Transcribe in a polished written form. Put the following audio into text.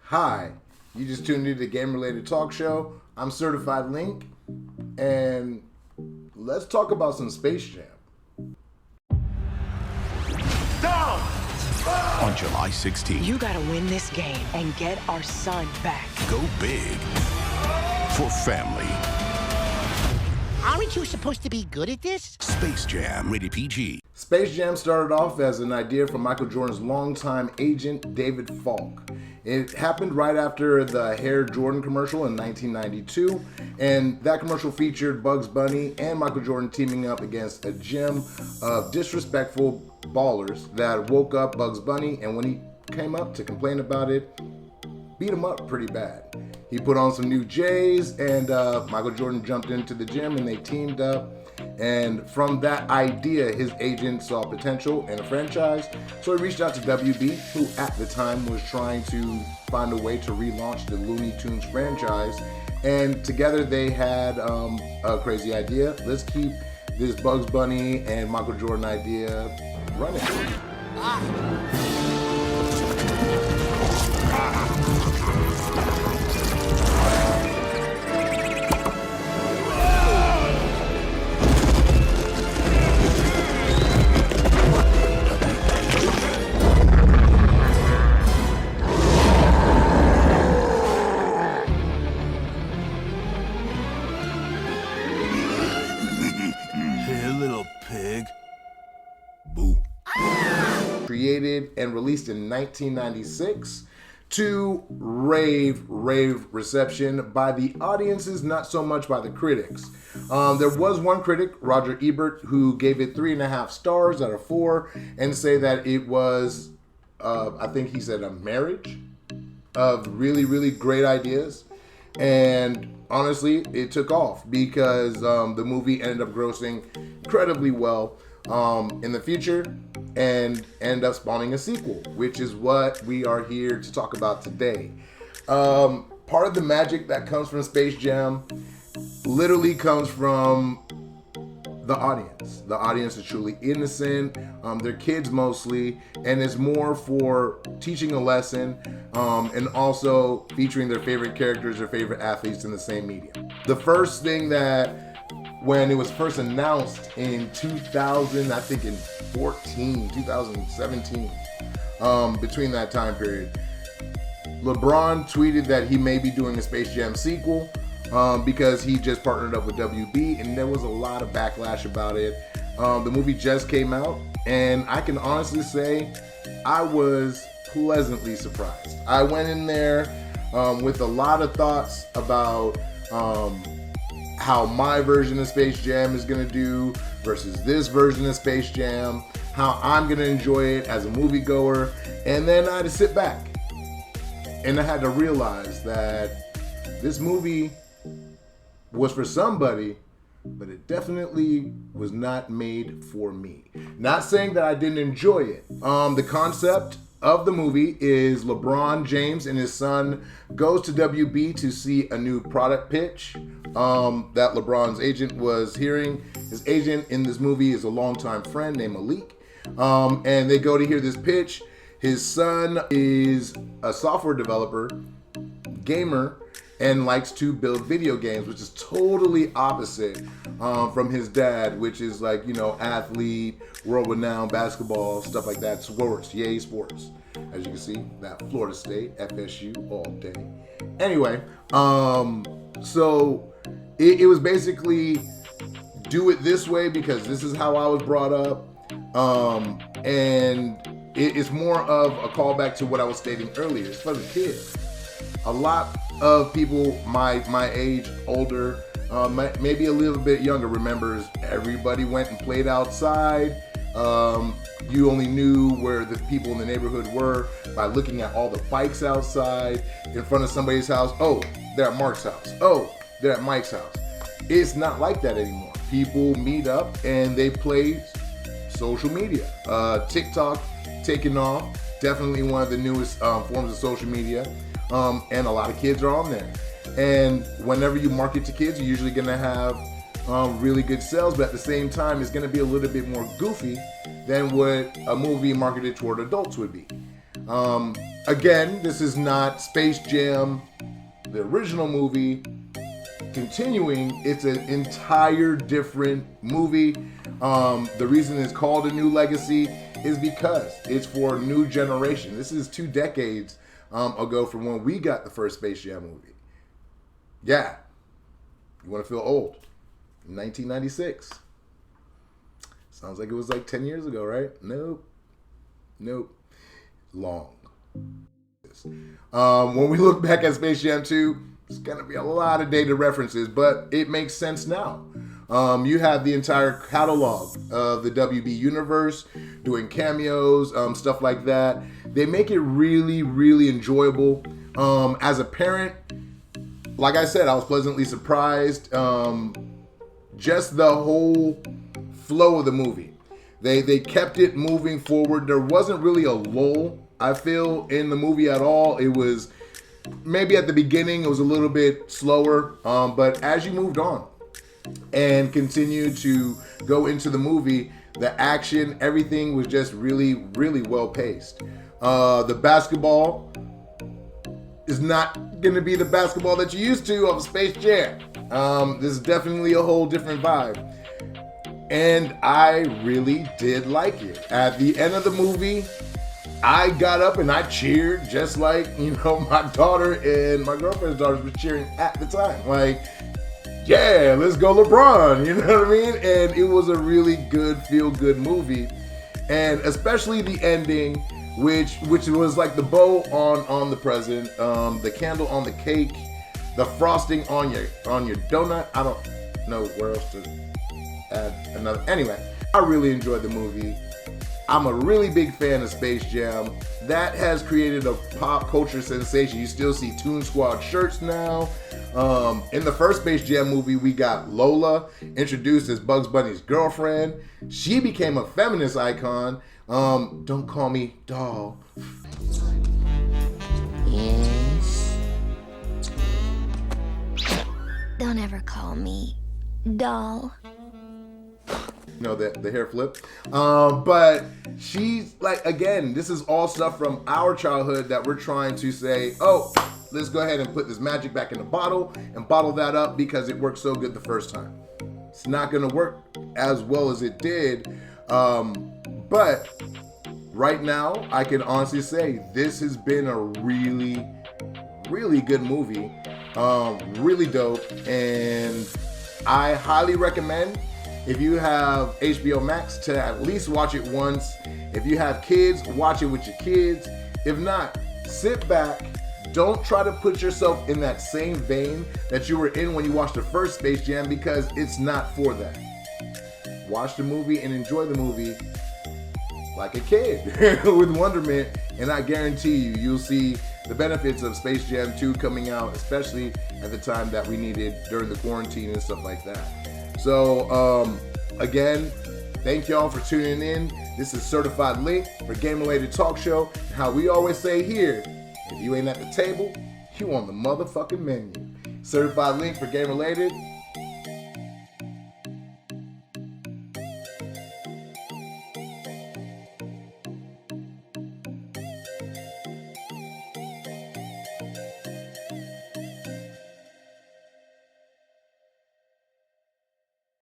Hi, you just tuned into the Game-Related Talk Show. I'm Certified Lynk, and let's talk about some Space Jam. Down! On July 16th, You gotta win this game and get our son back. go big for family. Aren't you supposed to be good at this? Space Jam, rated PG. Space Jam started off as an idea from Michael Jordan's longtime agent, David Falk. It happened right after the Hare Jordan commercial in 1992, and that commercial featured Bugs Bunny and Michael Jordan teaming up against a gym of disrespectful ballers that woke up Bugs Bunny, and when he came up to complain about it, beat him up pretty bad. He put on some new J's, and Michael Jordan jumped into the gym, and they teamed up. And from that idea, his agent saw potential in a franchise, so he reached out to WB, who at the time was trying to find a way to relaunch the Looney Tunes franchise. And together they had a crazy idea. Let's keep this Bugs Bunny and Michael Jordan idea running. Hey, little pig. Boo. Created and released in 1996 to rave reception by the audiences, not so much by the critics. There was one critic, Roger Ebert, who gave it 3.5 stars out of 4 and say that it was, I think he said, a marriage of really great ideas. And honestly, it took off because the movie ended up grossing incredibly well in the future and end up spawning a sequel, which is what we are here to talk about today. Part of the magic that comes from Space Jam literally comes from the audience. The audience is truly innocent. They're kids mostly, and it's more for teaching a lesson and also featuring their favorite characters or favorite athletes in the same medium. The first thing that, when it was first announced in 2000, I think in 2017, between that time period, LeBron tweeted that he may be doing a Space Jam sequel because he just partnered up with WB, and there was a lot of backlash about it. The movie just came out, and I can honestly say I was pleasantly surprised. I went in there with a lot of thoughts about how my version of Space Jam is going to do versus this version of Space Jam, how I'm going to enjoy it as a moviegoer, and then I had to sit back and I had to realize that this movie was for somebody, but it definitely was not made for me. Not saying that I didn't enjoy it. The concept of the movie is LeBron James and his son goes to WB to see a new product pitch that LeBron's agent was hearing. His agent in this movie is a longtime friend named Malik, and they go to hear this pitch. His son is a software developer, gamer, and likes to build video games, which is totally opposite from his dad, which is like, you know, athlete, world-renowned basketball, stuff like that. Sports, yay sports. As you can see, that Florida State, FSU, all day. Anyway, so it was basically do it this way because this is how I was brought up. And it's more of a callback to what I was stating earlier. It's for the kids. A lot of people my age, older, maybe a little bit younger, remembers everybody went and played outside. You only knew where the people in the neighborhood were by looking at all the bikes outside in front of somebody's house. Oh, they're at Mark's house. Oh, they're at Mike's house. It's not like that anymore. People meet up and they play social media. TikTok taking off, definitely one of the newest forms of social media. And a lot of kids are on there. And whenever you market to kids, you're usually gonna have really good sales, but at the same time, it's gonna be a little bit more goofy than what a movie marketed toward adults would be. again, this is not Space Jam, the original movie, continuing. It's an entire different movie. The reason it's called A New Legacy is because it's for a new generation. This is 2 decades ago from when we got the first Space Jam movie. Yeah. You want to feel old. 1996. Sounds like it was like 10 years ago, right? Nope. Long. When we look back at Space Jam 2, it's going to be a lot of dated references, but it makes sense now. You have the entire catalog of the WB universe doing cameos, stuff like that. They make it really, really enjoyable. As a parent, like I said, I was pleasantly surprised. Just the whole flow of the movie. They kept it moving forward. There wasn't really a lull, I feel, in the movie at all. It was maybe at the beginning it was a little bit slower, but as you moved on and continued to go into the movie, the action, everything was just really, really well paced. The basketball is not going to be the basketball that you used to of Space Jam. This is definitely a whole different vibe. And I really did like it. At the end of the movie, I got up and I cheered just like, my daughter and my girlfriend's daughter was cheering at the time. Like, yeah, let's go LeBron, you know what I mean? And it was a really good, feel-good movie. And especially the ending, which was like the bow on the present, the candle on the cake, the frosting on your donut. I don't know where else to add another. Anyway, I really enjoyed the movie. I'm a really big fan of Space Jam. That has created a pop culture sensation. You still see Toon Squad shirts now. In the first Space Jam movie, we got Lola introduced as Bugs Bunny's girlfriend. She became a feminist icon. Don't call me doll. Yes. Don't ever call me doll. The hair flip. But she's like, again, this is all stuff from our childhood that we're trying to say, oh, let's go ahead and put this magic back in the bottle and bottle that up because it worked so good the first time. It's not going to work as well as it did. But right now, I can honestly say this has been a really, really good movie. Really dope. And I highly recommend, if you have HBO Max, to at least watch it once. If you have kids, watch it with your kids. If not, sit back. Don't try to put yourself in that same vein that you were in when you watched the first Space Jam, because it's not for that. Watch the movie and enjoy the movie like a kid with wonderment, and I guarantee you'll see the benefits of Space Jam 2 coming out, especially at the time that we needed during the quarantine and stuff like that. So, again, thank y'all for tuning in. This is Certified Lynk for Game-Related Talk Show. And how we always say here, if you ain't at the table, you on the motherfucking menu. Certified Lynk for Game-Related.